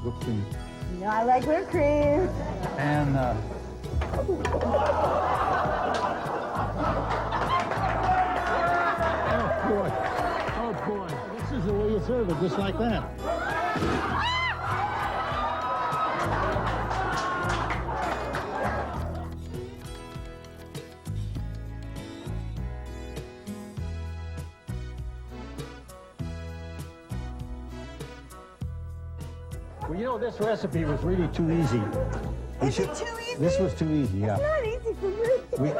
whipped cream. No, I like whipped cream. And, Oh boy, this is the way you serve it, just like that. Well, you know, this recipe was really too easy. Is it too easy? This was too easy, yeah. It's not easy for me.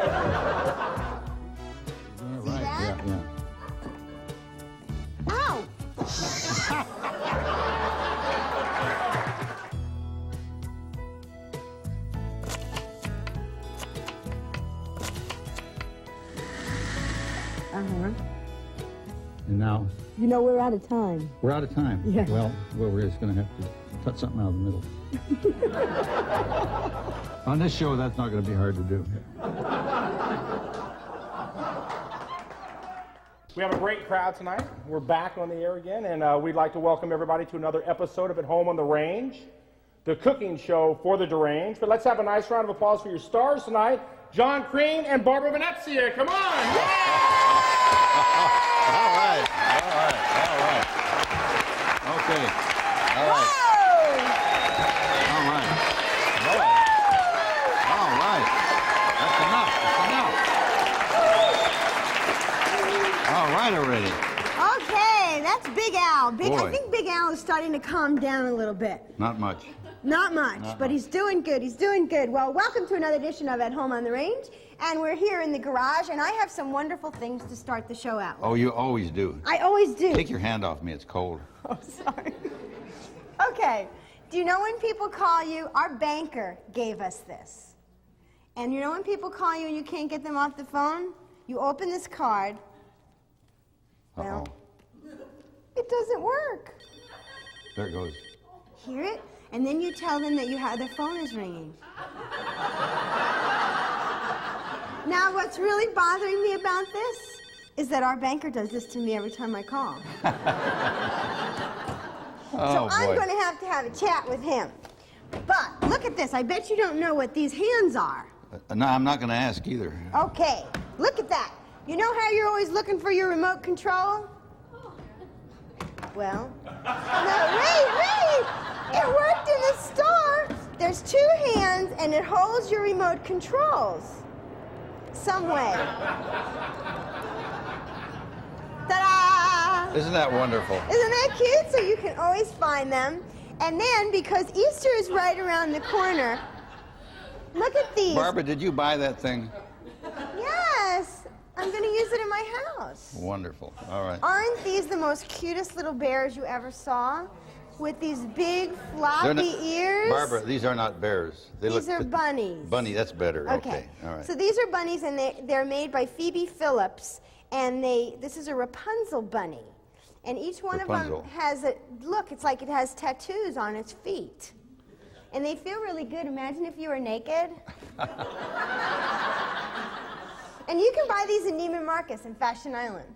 Right, yeah. Ow! And now, You know, we're out of time. we're out of time. Yeah. Well, we're just going to have to cut something out of the middle. On this show, that's not going to be hard to do. We have a great crowd tonight. We're back on the air again, and we'd like to welcome everybody to another episode of At Home on the Range, the cooking show for the deranged. But let's have a nice round of applause for your stars tonight, John Crean and Barbara Venezia. Come on! All right. Okay. All right. That's enough. All right already. Okay, that's Big Al. I Boy. think Big Al is starting to calm down a little bit. Not much. Not much, Not but much. he's doing good. He's doing good. Well, welcome to another edition of At Home on the Range. And we're here in the garage, and I have some wonderful things to start the show out with. Oh, you always do. I always do. Take your hand off me. It's cold. Oh, sorry. Okay. Do you know when people call you? Our banker gave us this. And you know when people call you and you can't get them off the phone? You open this card. Uh-oh. It doesn't work. There it goes. Hear it? And then you tell them that their phone is ringing. Now, what's really bothering me about this is that our banker does this to me every time I call. So I'm boy. going to have a chat with him. But look at this. I bet you don't know what these hands are. No, I'm not going to ask either. Okay, look at that. You know how you're always looking for your remote control? Well, no, wait. It worked in the store. There's two hands, and it holds your remote controls. Some way. Ta-da! Isn't that wonderful? Isn't that cute? So you can always find them. And then, because Easter is right around the corner, look at these. Barbara, did you buy that thing? Yes, I'm going to use it in my house. Wonderful. All right. Aren't these the most cutest little bears you ever saw? With these big They're floppy not- ears? Barbara, these are not bears. These are bunnies. Bunny, that's better. Okay. All right. So these are bunnies, and they're made by Phoebe Phillips, and this is a Rapunzel bunny. And each one Rapunzel. of them has it's like it has tattoos on its feet. And they feel really good. Imagine if you were naked. And you can buy these in Neiman Marcus in Fashion Island.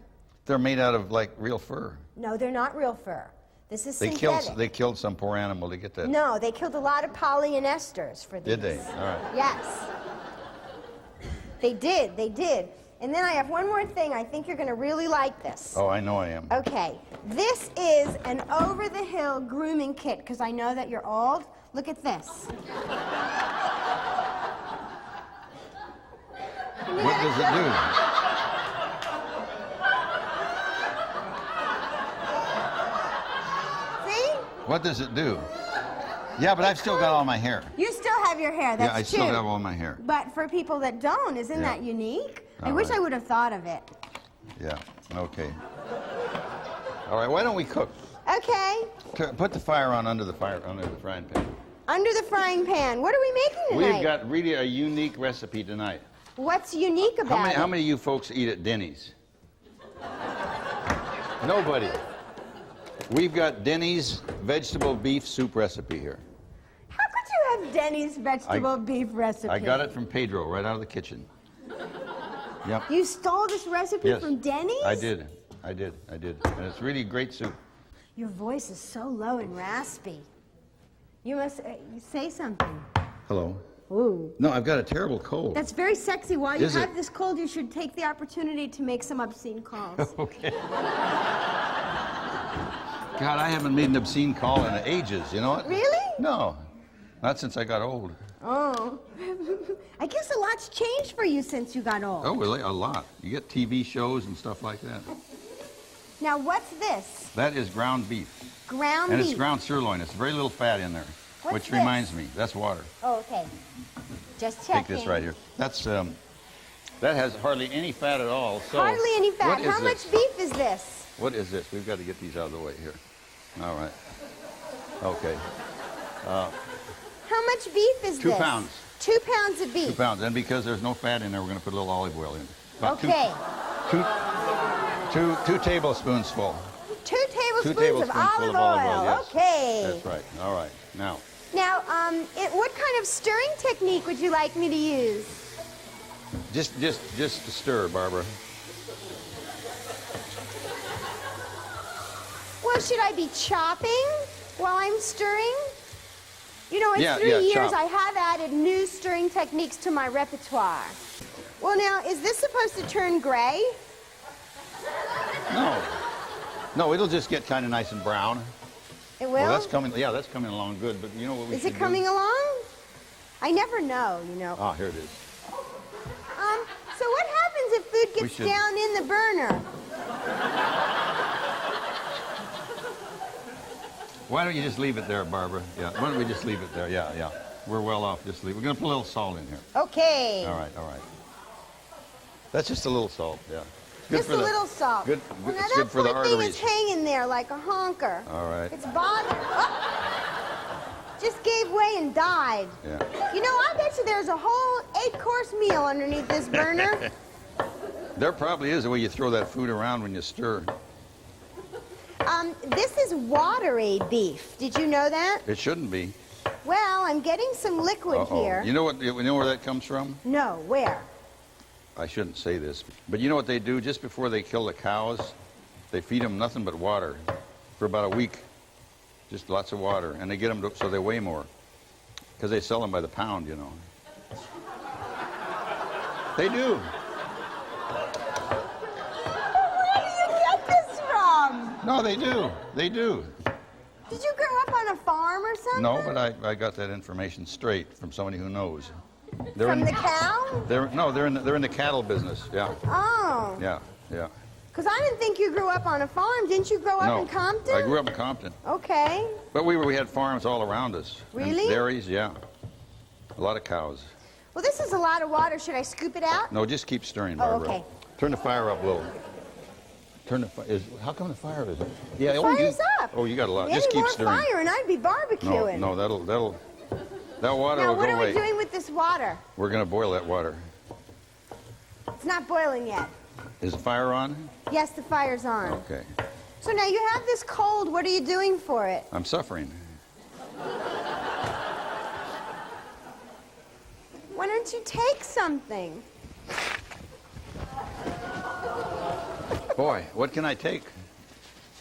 They're made out of, like, real fur. No, they're not real fur. This is They synthetic. killed some poor animal to get that. No, they killed a lot of polyesters for these. Did they? All right. Yes. They did. And then I have one more thing. I think you're going to really like this. Oh, I know I am. Okay. This is an over-the-hill grooming kit, because I know that you're old. Look at this. What does it do? See? What does it do? Yeah, but I've still got all my hair. You still have your hair. That's Yeah, I true. still have all my hair. But for people that don't, isn't Yeah. that unique? I All wish right. I would have thought of it. Yeah, okay. All right, why don't we cook? Okay. Put the fire on under the frying pan. Under the frying pan. What are we making tonight? We've got really a unique recipe tonight. What's unique about it? How many of you folks eat at Denny's? Nobody. We've got Denny's vegetable beef soup recipe here. How could you have Denny's vegetable beef recipe? I got it from Pedro, right out of the kitchen. Yep. You stole this recipe Yes. from Denny's? I did. And it's really great soup. Your voice is so low and raspy. You must say something. Hello. Ooh. No, I've got a terrible cold. That's very sexy. While you Is have it? this cold, you should take the opportunity to make some obscene calls. Okay. God, I haven't made an obscene call in ages, you know what? Really? No, not since I got old. Oh. I guess a lot's changed for you since you got old. Oh, really? A lot. You get TV shows and stuff like that. Now, what's this? That is ground beef. Ground And beef. it's ground sirloin. It's very little fat in there. What's which this? reminds me, that's water. Oh, okay. Just checking. Take this right here. That's, that has hardly any fat at all. So Hardly any fat. what is How this? much beef is this? What is this? We've got to get these out of the way here. All right. Okay. How much beef is 2 this? pounds. 2 pounds of beef. 2 pounds. And because there's no fat in there, we're going to put a little olive oil in. About Okay. Two tablespoons full. 2 tablespoons, 2 tablespoons of olive full of olive oil. Yes. Okay. That's right. All right. Now, Now, what kind of stirring technique would you like me to use? just to stir, Barbara. Well, should I be chopping while I'm stirring? You know, in Yeah, 3 yeah, years, chop. I have added new stirring techniques to my repertoire. Well, now, is this supposed to turn gray? No. No, it'll just get kind of nice and brown. It will? Well, that's coming. Yeah, that's coming along good. But you know what we Is should it coming do? along? I never know, you know. Ah, here it is. So what happens if food We gets should- down in the burner? Why don't you just leave it there, Barbara? Yeah. Why don't we just leave it there? Yeah, yeah. We're well off. Just leave. We're going to put a little salt in here. Okay. All right, all right. That's just a little salt. Yeah. Good Just for a the- little salt. Good. Well, now It's that good for the poor thing arteries. is hanging there like a honker. All right. It's bothering. Oh! Just gave way and died. Yeah. You know, I bet you there's a whole 8-course meal underneath this burner. There probably is the way you throw that food around when you stir. This is watery beef. Did you know that? It shouldn't be. Well, I'm getting some liquid Uh-oh. here. You know what? You know where that comes from? No, where? I shouldn't say this, but you know what they do just before they kill the cows? They feed them nothing but water for about a week. Just lots of water, and they get them so they weigh more, because they sell them by the pound, you know. They do. Where do you get this from? No, they do. They do. Did you grow up on a farm or something? No, but I got that information straight from somebody who knows. They're From in, the cow? they're in the cattle business. Yeah, Oh. yeah, yeah. Because I didn't think you grew up on a farm. Didn't you grow up No, in Compton? I grew up in Compton, Okay. but we had farms all around us. And Really? dairies, yeah. A lot of cows. Well, this is a lot of water. Should I scoop it out? No, just keep stirring, Oh, Barbara. okay. Turn the fire up a little. Turn the fire. How come the fire is? Yeah. Fire's up. Oh, you got a lot. Maybe Just keep more stirring. fire and I'd be barbecuing. No, that water Now, will what go are away. we doing with this water? We're gonna boil that water. It's not boiling yet. Is the fire on? Yes, the fire's on. Okay. So now you have this cold. What are you doing for it? I'm suffering. Why don't you take something? Boy, what can I take?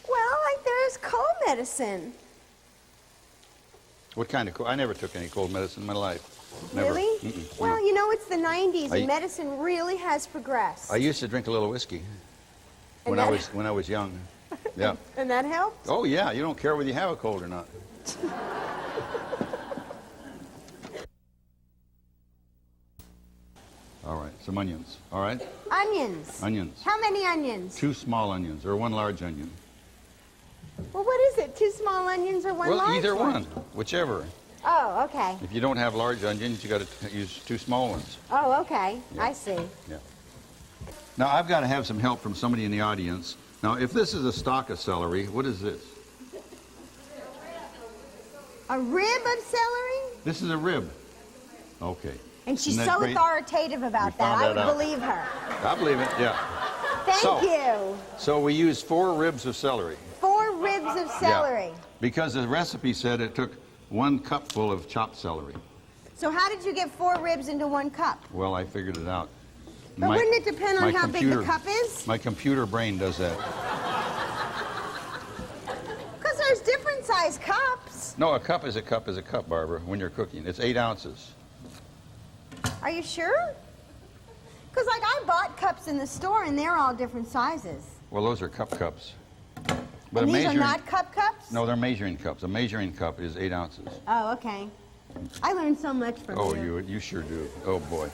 Well, like there's cold medicine. What kind of cold? I never took any cold medicine in my life. Never. Really? Mm-mm. Well, you know, it's the 90s I- and medicine really has progressed. I used to drink a little whiskey And when I that- was young. Yeah. And that helped? Oh yeah, you don't care whether you have a cold or not. All right, some onions. All right, Onions. onions. How many onions? 2 small onions or 1 large onion. Well, what is it? 2 small onions or 1 Well, large either one, whichever. Oh, okay. If you don't have large onions, you got to use 2 small ones. Oh, okay. Yeah. I see. Yeah. Now I've got to have some help from somebody in the audience. Now, if this is a stalk of celery, what is this? A rib of celery? This is a rib. Okay. And she's Isn't that so great? authoritative about We that. found I that would out. believe her. I believe it. Yeah. Thank So- you. So we use 4 ribs of celery. 4 ribs of celery. Yeah. Because the recipe said it took 1 cupful of chopped celery. So how did you get 4 ribs into 1 cup? Well, I figured it out. But wouldn't it depend on my how big the cup is? My computer brain does that. Because there's different size cups. No, a cup is a cup is a cup, Barbara, when you're cooking. It's 8 ounces. Are you sure? Because, like, I bought cups in the store, and they're all different sizes. Well, those are cups. But And a these are measuring, not cups? No, they're measuring cups. A measuring cup is 8 ounces. Oh, okay. I learned so much from Oh, you. you sure do. Oh, boy.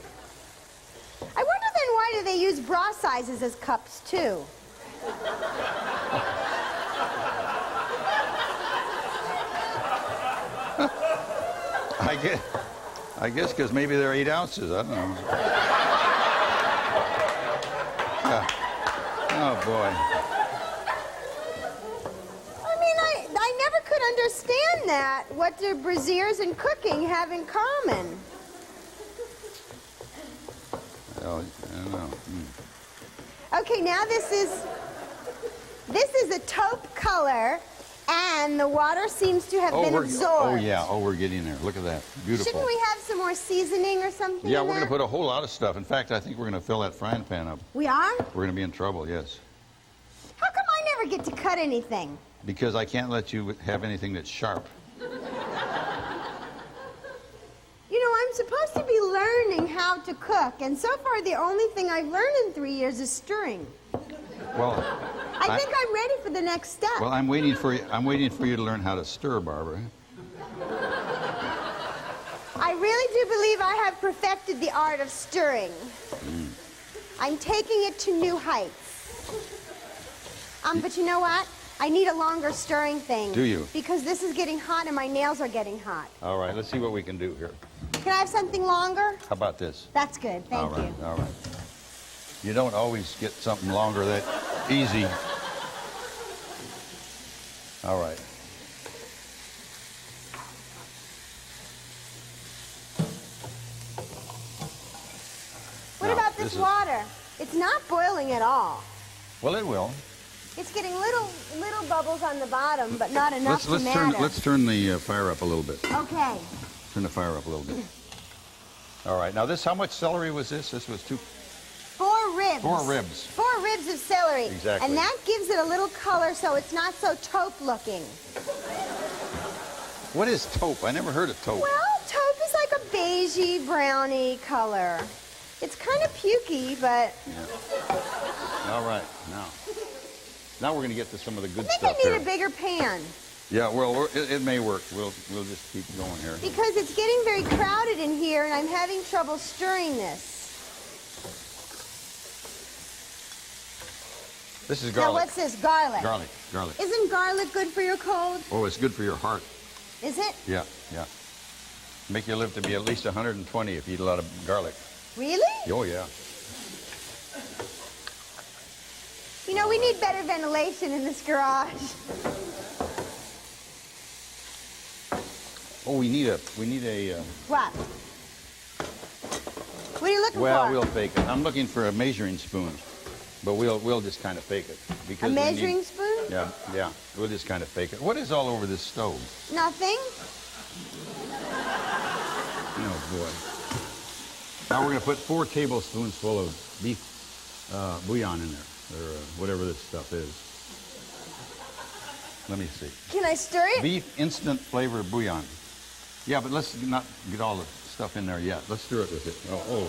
I wonder then why do they use bra sizes as cups, too? I guess because maybe they're 8 ounces. I don't know. Yeah. Oh, boy. I mean, I never could understand that. What do brassieres and cooking have in common? Well, I don't know. Okay, now this is a taupe color, and the water seems to have been absorbed. Oh, yeah. Oh, we're getting there. Look at that. Beautiful. Shouldn't we have some more seasoning or something? Yeah, in we're going to that? put a whole lot of stuff. In fact, I think we're going to fill that frying pan up. We are? We're going to be in trouble, yes. How come I never get to cut anything? Because I can't let you have anything that's sharp. You know, I'm supposed to be learning how to cook, and so far the only thing I've learned in 3 years is stirring. Well, I think I'm ready for the next step. Well, I'm waiting for you to learn how to stir, Barbara. I really do believe I have perfected the art of stirring. I'm taking it to new heights. But you know what? I need a longer stirring thing. Do you? Because this is getting hot and my nails are getting hot. All right, let's see what we can do here. Can I have something longer? How about this? That's good, thank you. All right. You don't always get something longer that easy. All right. What Now, about this water? It's not boiling at all. Well, it will. It's getting little bubbles on the bottom, but not enough to matter. Let's turn the fire up a little bit. Okay. Turn the fire up a little bit. All right. Now, how much celery was this? This was 4 ribs. 4 ribs. 4 ribs of celery. Exactly. And that gives it a little color so it's not so taupe looking. What is taupe? I never heard of taupe. Well, taupe is like a beigey, browny color. It's kind of pukey, but All right. Now we're going to get to some of the good I think stuff I need here. a bigger pan. Yeah, well, it may work. We'll just keep going here. Because it's getting very crowded in here and I'm having trouble stirring this. This is Now garlic. what's this? Garlic. Garlic. Isn't garlic good for your cold? Oh, it's good for your heart. Is it? Yeah. Make you live to be at least 120 if you eat a lot of garlic. Really? Oh, yeah. You know, we need better ventilation in this garage. Oh, we need a. What? What are you looking Well, for? we'll fake it. I'm looking for a measuring spoon, but we'll just kind of fake it because A we measuring need- spoon? Yeah. We'll just kind of fake it. What is all over this stove? Nothing? Oh boy. Now we're going to put 4 tablespoons full of beef bouillon in there, or whatever this stuff is. Let me see. Can I stir it? Beef instant flavor bouillon. Yeah, but let's not get all the stuff in there yet. Let's stir it with it. Oh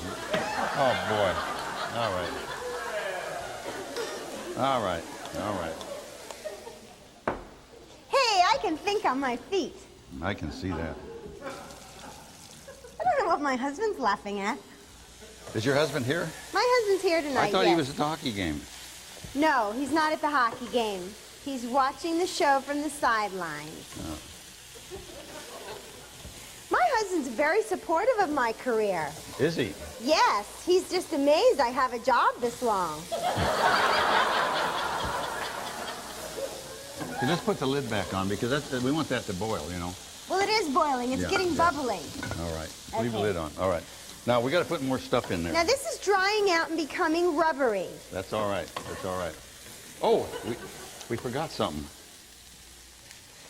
boy. All right. Hey, I can think on my feet. I can see that. I don't know what my husband's laughing at. Is your husband here? My husband's here tonight, I thought he yes. was at the hockey game. No, he's not at the hockey game. He's watching the show from the sidelines. Oh. My husband's very supportive of my career. Is he? Yes, he's just amazed I have a job this long. Okay, let's put the lid back on because we want that to boil, you know. Well, it is boiling. It's Yeah, getting yeah. bubbling. All right. Leave the Okay. lid on. All right. Now we got to put more stuff in there. Now, this is drying out and becoming rubbery. That's all right. Oh, we forgot something.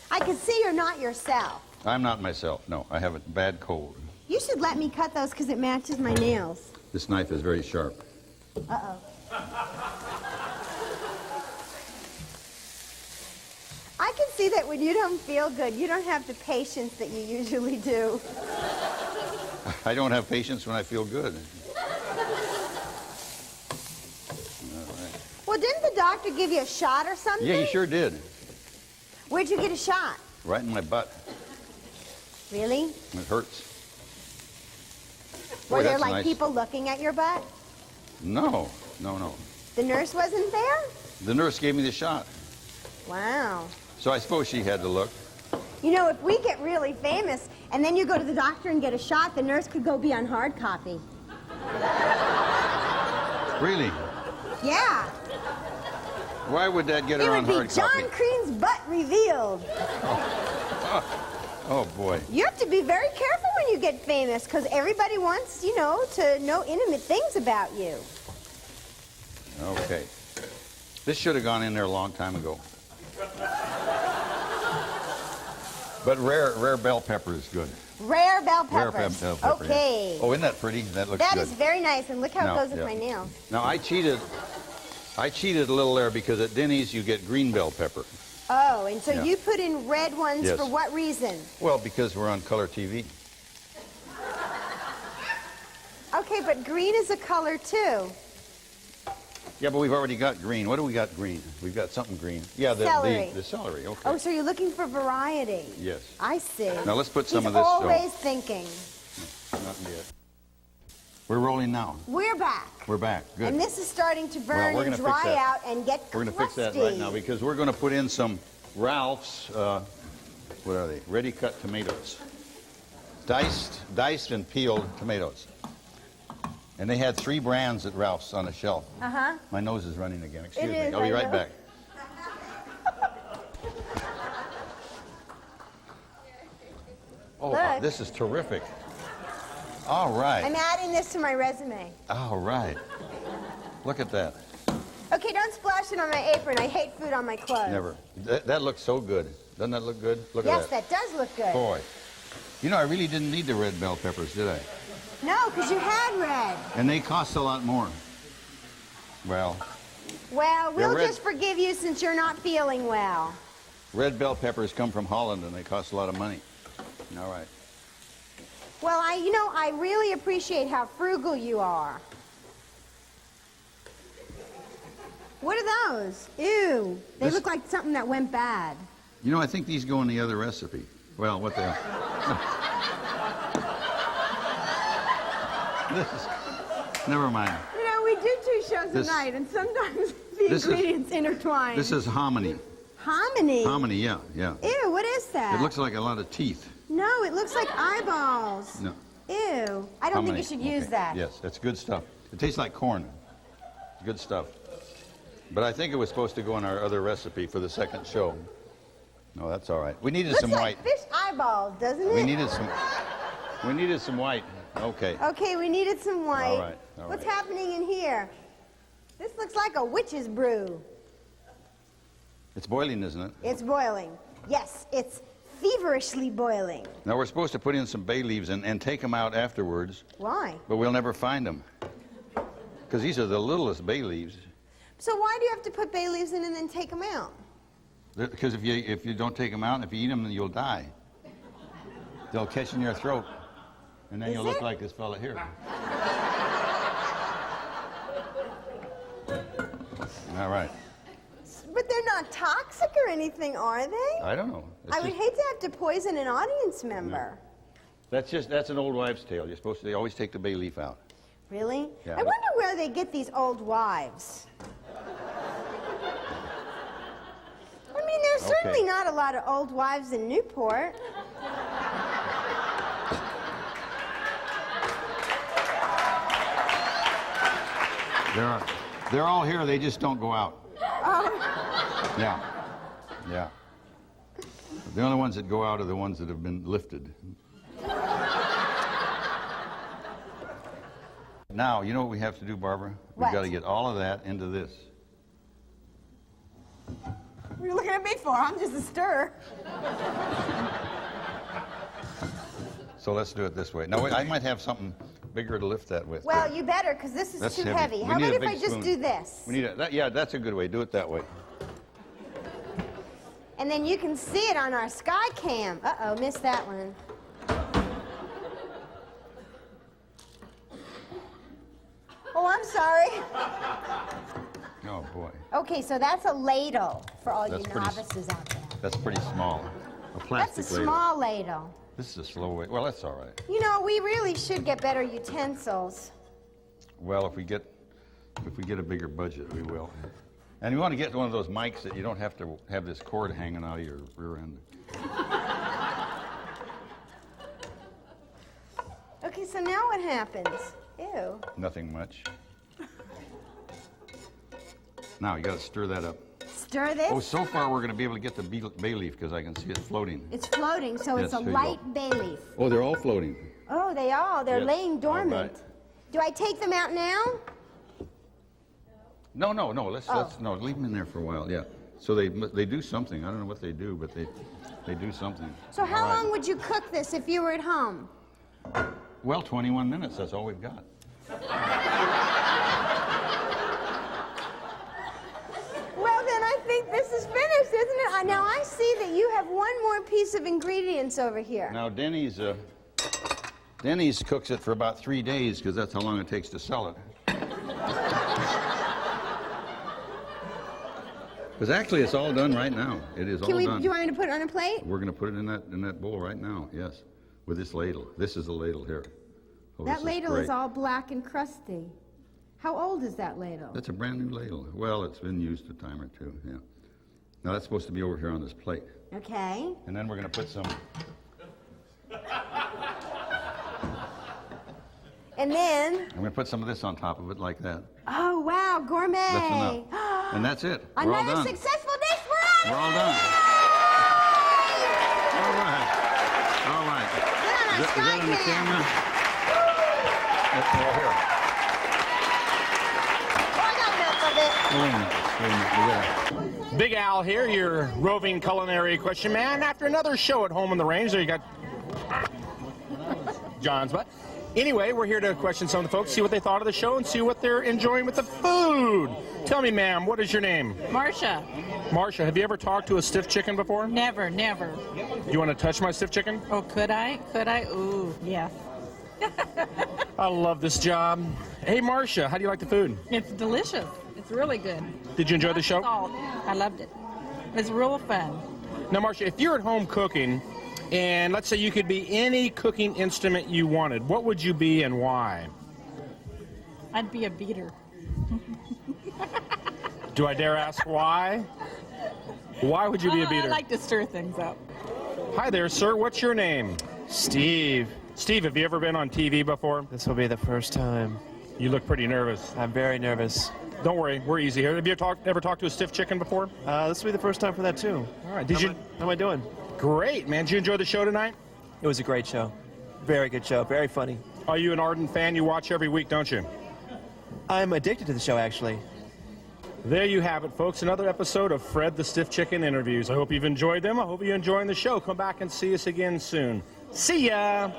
I can see you're not yourself. I'm not myself. No, I have a bad cold. You should let me cut those because it matches my nails. This knife is very sharp. Uh-oh. I can see that when you don't feel good, you don't have the patience that you usually do. I don't have patience when I feel good. Well, didn't the doctor give you a shot or something? Yeah, he sure did. Where'd you get a shot? Right in my butt. Really? It hurts. Were Boy, there that's like nice. people looking at your butt? No, no, no. The nurse wasn't there? The nurse gave me the shot. Wow. So I suppose she had to look. You know, if we get really famous and then you go to the doctor and get a shot, the nurse could go be on hard copy. Really? Yeah. Why would that get It her would on be hard John copy? Crean's butt revealed. Oh, boy. You have to be very careful when you get famous because everybody wants, you know, to know intimate things about you. Okay. This should have gone in there a long time ago. But rare bell pepper is good. Rare bell Rare peppers. bell pepper. Okay. Yeah. Oh, isn't that pretty? That looks That good. is very nice, and look how No, it goes with yeah. my nails. Now, I cheated a little there because at Denny's you get green bell pepper. Oh, and so Yeah. you put in red ones Yes. for what reason? Well, because we're on color TV. Okay, but green is a color too. Yeah, but we've already got green. What do we got green? We've got something green. Yeah, Celery. the celery. Okay. Oh, so you're looking for variety. Yes. I see. Now let's put some He's of this. always thinking. Not yet. We're rolling now. We're back. We're back. Good. And this is starting to burn we're and gonna fix dry that. out and get We're going to fix that crusty. right now because we're going to put in some Ralph's, what are they? Ready cut tomatoes. Diced and peeled tomatoes. And they had 3 brands at Ralph's on the shelf. Uh-huh. My nose is running again. Excuse me. is, I'll be I right know. back. Oh, Look. this is terrific. All right. I'm adding this to my resume. All right. Look at that. Okay, don't splash it on my apron. I hate food on my clothes. Never. That looks so good. Doesn't that look good? Look Yes, at that. that does look good. Boy. You know, I really didn't need the red bell peppers, did I? No, because you had red. And they cost a lot more. Well, Well, we'll red- just forgive you since you're not feeling well. red bell peppers come from Holland and they cost a lot of money. All right. Well, I really appreciate how frugal you are. What are those? Ew. They This- look like something that went bad. You know, I think these go in the other recipe. Well, what the... This is... Never mind. You know, we do 2 shows This- a night, and sometimes the this is- ingredients intertwine. This is hominy. hominy. Hominy, yeah, yeah. Ew, what is that? It looks like a lot of teeth. No, it looks like eyeballs. No. Ew. I don't think you should use Okay. that. Yes, that's good stuff. It tastes like corn. Good stuff. But I think it was supposed to go in our other recipe for the second show. No, that's all right. We needed Looks some like white. fish eyeballs, doesn't it? We needed some white. Okay. Okay, we needed some white. All right, all What's right. happening in here? This looks like a witch's brew. It's boiling, isn't it? It's boiling. Yes, it's feverishly boiling. Now we're supposed to put in some bay leaves and take them out afterwards, Why? but we'll never find them. Because these are the littlest bay leaves. So why do you have to put bay leaves in and then take them out? Because if you don't take them out, and if you eat them, then you'll die. They'll catch in your throat, and then Is you'll look it? like this fella here. All right. But they're not toxic or anything, are they? I don't know. It's I would just- hate to have to poison an audience member. That's an old wives' tale. They always take the bay leaf out. Really? Yeah, I but- wonder where they get these old wives. I mean, there's certainly Okay. not a lot of old wives in Newport. They're all here. They just don't go out. Oh, Yeah. Yeah. The only ones that go out are the ones that have been lifted. Now, you know what we have to do, Barbara? We've What? got to get all of that into this. what are you looking at me for? I'm just a stirrer. So let's do it this way. Now, I might have something bigger to lift that with. Well, you better, because this is That's too heavy. heavy. We How need about a if I big just spoon. do this? We need yeah, that's a good way. Do it that way. And then you can see it on our sky cam. Uh-oh, missed that one. Oh, I'm sorry. Oh, boy. Okay, so that's a ladle for all That's you pretty novices out there. That's pretty small. A plastic That's a ladle. small ladle. This is a slow way. Well, that's all right. You know, we really should get better utensils. Well, if we get a bigger budget, we will. And you want to get one of those mics that you don't have to have this cord hanging out of your rear end. Okay, so now what happens? Ew. Nothing much. Now, you got to stir that up. Stir this. Oh, so far we're going to be able to get the bay leaf because I can see it floating. It's floating, so Yes, it's a here you go. light bay leaf. Oh, they're all floating. Oh, they are. They're Yes. laying dormant. All right. Do I take them out now? No. Let's leave them in there for a while. Yeah. So they do something. I don't know what they do, but they do something. So how All right. long would you cook this if you were at home? Well, 21 minutes. That's all we've got. Well, then I think this is finished, isn't it? Now I see that you have one more piece of ingredients over here. Now, Denny's cooks it for about 3 days because that's how long it takes to sell it. Because actually, it's all done right now. It is all Do done. you want me to put it on a plate? We're going to put it in that bowl right now. Yes, with this ladle. This is the ladle here. Oh, this That ladle is great. all black and crusty. How old is that ladle? That's a brand new ladle. Well, it's been used a time or two. Yeah. Now that's supposed to be over here on this plate, Okay. and then we're going to put some. And then, I'm going to put some of this on top of it like that. oh wow, gourmet. That's enough. And that's it. We're all Another done. successful dish for us. We're all done. All right. All right. Get on our Is that on the Skycam. camera? That's right here. Oh, I got enough of it. Wait a minute. We gotta- Big Al here, your roving culinary question man. After another show at Home on the Range, there you got John's butt. Anyway, we're here to question some of the folks, see what they thought of the show, and see what they're enjoying with the food. Tell me, ma'am, what is your name? Marcia. Marcia, have you ever talked to a stiff chicken before? Never, never. You want to touch my stiff chicken? Oh, could I? Could I? Ooh, yeah. I love this job. Hey, Marcia, how do you like the food? It's delicious. It's really good. Did you enjoy the show? Salt. I loved it. It's real fun. Now, Marcia, if you're at home cooking, and let's say you could be any cooking instrument you wanted, what would you be and why? I'd be a beater. Do I dare ask why? Why would you be a beater? I like to stir things up. Hi there, sir. What's your name? Steve, Steve, have you ever been on TV before? this will be the first time. You look pretty nervous. I'm very nervous. Don't worry, we're easy here. Have you ever talked to a stiff chicken before? This will be the first time for that, too. All right. How am I doing? Great, man. Did you enjoy the show tonight? It was a great show. Very good show. Very funny. Are you an ardent fan? You watch every week, don't you? I'm addicted to the show, actually. There you have it, folks. Another episode of Fred the Stiff Chicken interviews. I hope you've enjoyed them. I hope you're enjoying the show. Come back and see us again soon. See ya!